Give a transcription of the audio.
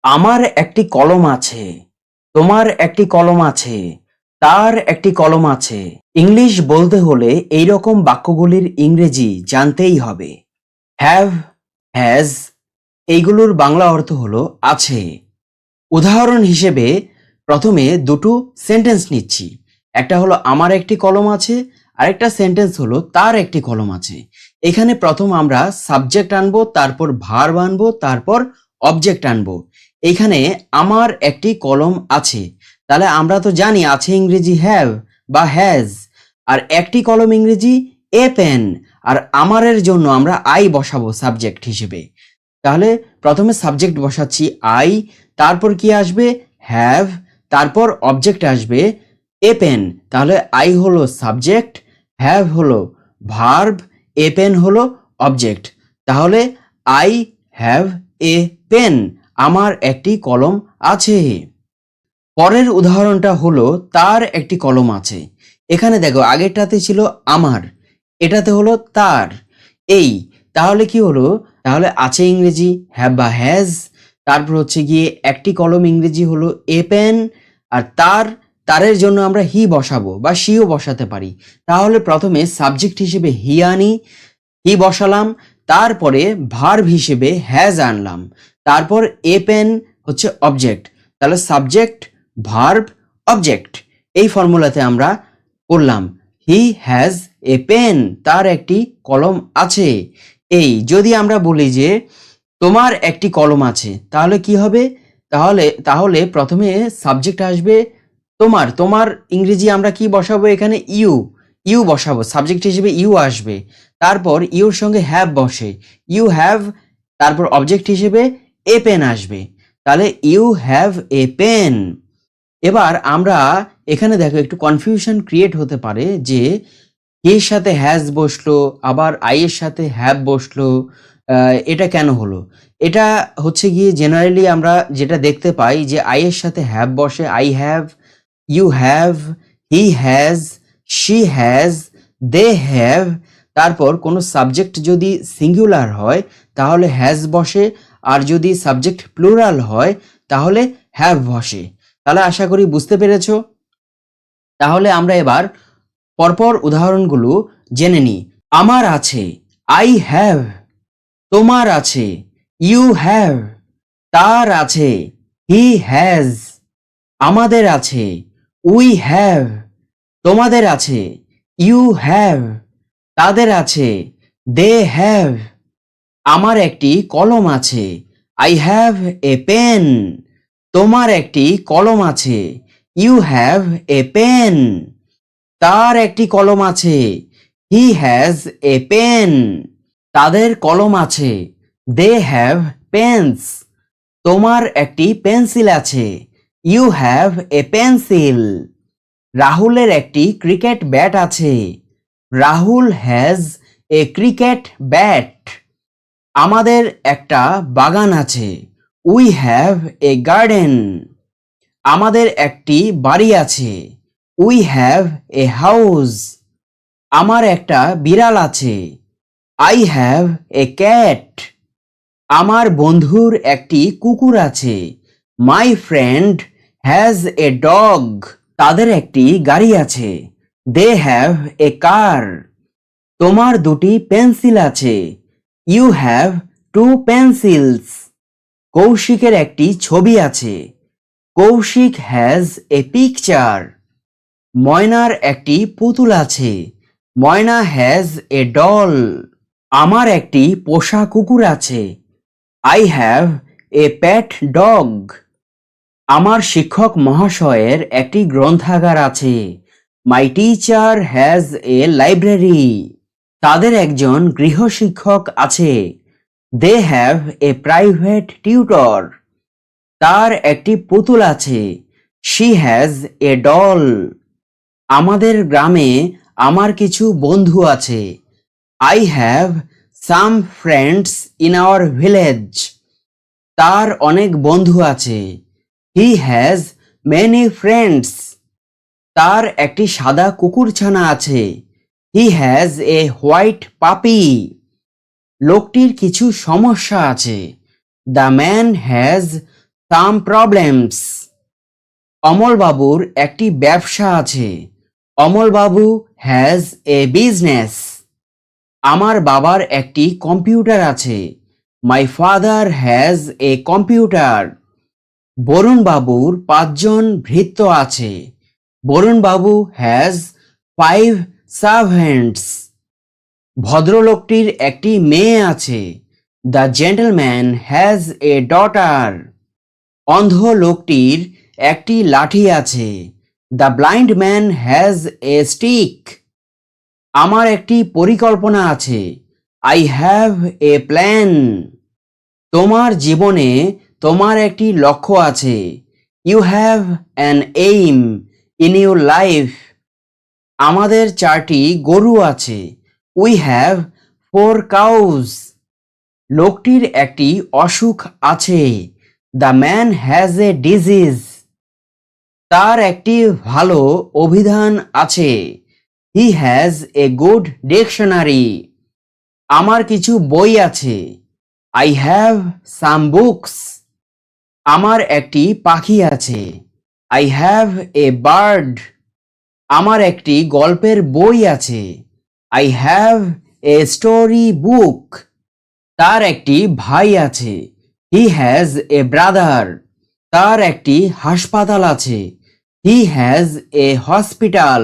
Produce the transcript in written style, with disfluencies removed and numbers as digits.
আমার একটি কলম আছে, তোমার একটি কলম আছে, তার একটি কলম আছে। ইংলিশ বলতে হলে এই রকম বাক্যগুলির ইংরেজি জানতেই হবে। হ্যাভ, হ্যাজ এইগুলোর বাংলা অর্থ হলো আছে। উদাহরণ হিসেবে প্রথমে দুটো সেন্টেন্স নিচ্ছি। একটা হলো আমার একটি কলম আছে, আরেকটা সেন্টেন্স হলো তার একটি কলম আছে। এখানে প্রথম আমরা সাবজেক্ট আনবো, তারপর ভার্ব আনবো, তারপর অবজেক্ট আনবো। এখানে আমার একটি কলম আছে, তাহলে আমরা তো জানি আছে ইংরেজি হ্যাভ বা হ্যাজ, আর একটি কলম ইংরেজি এ পেন, আর আমারের জন্য আমরা আই বসাবো সাবজেক্ট হিসেবে। তাহলে প্রথমে সাবজেক্ট বসাচ্ছি আই, তারপর কি আসবে হ্যাভ, তারপর অবজেক্ট আসবে এ পেন। তাহলে আই হলো সাবজেক্ট, হ্যাভ হলো ভার্ব, এ পেন হলো অবজেক্ট। তাহলে আই হ্যাভ এ পেন, আমার একটি কলম আছে। পরের উদাহরণটা হলো তার একটি কলম আছে। এখানে দেখো আগেরটাতে ছিল আমার, এটাতে হলো তার। এই তাহলে কি হলো, তাহলে আছে ইংরেজি হ্যাভ বা হ্যাজ, তারপর হচ্ছে গিয়ে একটি কলম ইংরেজি হলো এ পেন, আর তারের জন্য আমরা হি বসাবো বা শিও বসাতে পারি। তাহলে প্রথমে সাবজেক্ট হিসেবে হি আনি, হি বসালাম, তারপরে ভার্ব হিসেবে হ্যাজ আনলাম, তারপর এ পেন হচ্ছে অবজেক্ট। তাহলে সাবজেক্ট ভার্ব অবজেক্ট, এই ফর্মুলাতে আমরা করলাম হি হ্যাজ এ পেন, তার একটি কলম আছে। এই যদি আমরা বলি যে তোমার একটি কলম আছে, তাহলে কি হবে, তাহলে তাহলে প্রথমে সাবজেক্ট আসবে তোমার, তোমার ইংরেজি আমরা কি বসাবো, এখানে ইউ, ইউ বসাবো সাবজেক্ট হিসেবে, ইউ আসবে, তারপর ইউর সঙ্গে হ্যাভ বসে ইউ হ্যাভ, তারপর অবজেক্ট হিসেবে এ পেন আসবে। তাহলে ইউ হ্যাভ এ পেন। এবার আমরা এখানে দেখো একটু কনফিউশন ক্রিয়েট হতে পারে যে এর সাথে হ্যাজ বসলো, আবার আই এর সাথে হ্যাভ বসলো, এটা কেন হলো? এটা হচ্ছে গিয়ে জেনারেলি আমরা যেটা দেখতে পাই যে আই এর সাথে হ্যাভ বসে I have, you have, he has, she has, they have. তারপর কোনো সাবজেক্ট যদি সিঙ্গুলার হয় তাহলে হ্যাজ বসে, আর যদি সাবজেক্ট প্লুরাল হয় তাহলে হ্যাভ বসে। তাহলে আশা করি বুঝতে পেরেছো। তাহলে আমরা এবার পরপর উদাহরণগুলো জেনে নিই। আমার আছে আই হ্যাভ, তোমার আছে ইউ হ্যাভ, তার আছে হি হ্যাজ, আমাদের আছে উই হ্যাভ, তোমাদের আছে ইউ হ্যাভ, তাদের আছে দে হ্যাভ। আমার একটি কলম আছে আই হ্যাভ এ পেন, তোমার একটি কলম আছে ইউ হ্যাভ এ পেন, তার একটি কলম আছে হি হ্যাজ এ পেন, তাদের কলম আছে দে হ্যাভ পেন্স, তোমার একটি পেন্সিল আছে ইউ হ্যাভ এ পেন্সিল, রাহুলের একটি ক্রিকেট ব্যাট আছে Rahul has a cricket bat, আমাদের একটা বাগান আছে উই হ্যাভ এ গার্ডেন, আমাদের একটি বাড়ি আছে উই হ্যাভ এ হাউস, আমার একটা বিড়াল আছে আই হ্যাভ এ ক্যাট, আমার বন্ধুর একটি কুকুর আছে my friend has a dog, তাদের একটি গাড়ি আছে দে হ্যাভ এ কার, তোমার দুটি পেন্সিল আছে ইউ হ্যাভ টু পেন্সিলস, কৌশিকের একটি ছবি আছে কৌশিক হ্যাজ এ পিকচার, ময়নার একটি পুতুল আছে ময়না হ্যাজ এ ডল, আমার একটি পোষা কুকুর আছে I have a pet dog, আমার শিক্ষক মহাশয়ের একটি গ্রন্থাগার আছে my teacher has a library, তাদের একজন গৃহশিক্ষক আছে they have a private tutor, তার একটি পুতুল আছে শি হ্যাজ এ ডল, আমাদের গ্রামে আমার কিছু বন্ধু আছে I have some friends in our village, তার অনেক বন্ধু আছে হি হ্যাজ মেনি ফ্রেন্ডস, তার একটি সাদা কুকুরছানা আছে হি হ্যাজ এ হোয়াইট পাপি, লোকটির কিছু সমস্যা আছে the man has some problems. অমলবাবুর একটি ব্যবসা আছে। অমলবাবু হ্যাজ এ বিজনেস। আমার বাবার একটি কম্পিউটার আছে। My father has a computer. বরুণবাবুর 5 জন ভৃত্য আছে। বরুণবাবু হ্যাজ 5 সার্ভেন্টস। ভদ্রলোকটির একটি মেয়ে আছে। The gentleman has a daughter. অন্ধ লোকটির একটি লাঠি আছে। The blind man has a stick. আমার একটি পরিকল্পনা আছে। I have a plan. তোমার জীবনে তোমার একটি লক্ষ্য আছে। You have an aim in your life. আমাদের 4টি গরু আছে। We have 4 cows. লোকটির একটি অসুখ আছে। The man has a disease. তার একটি ভালো অভিধান আছে। He has a good dictionary. আমার কিছু বই আছে। I have some books. আমার একটি পাখি আছে। I have a bird. আমার একটি গল্পের বই আছে। I have a story book. তার একটি ভাই আছে। He has A brother. তার একটি হাসপাতাল আছে। He has a hospital.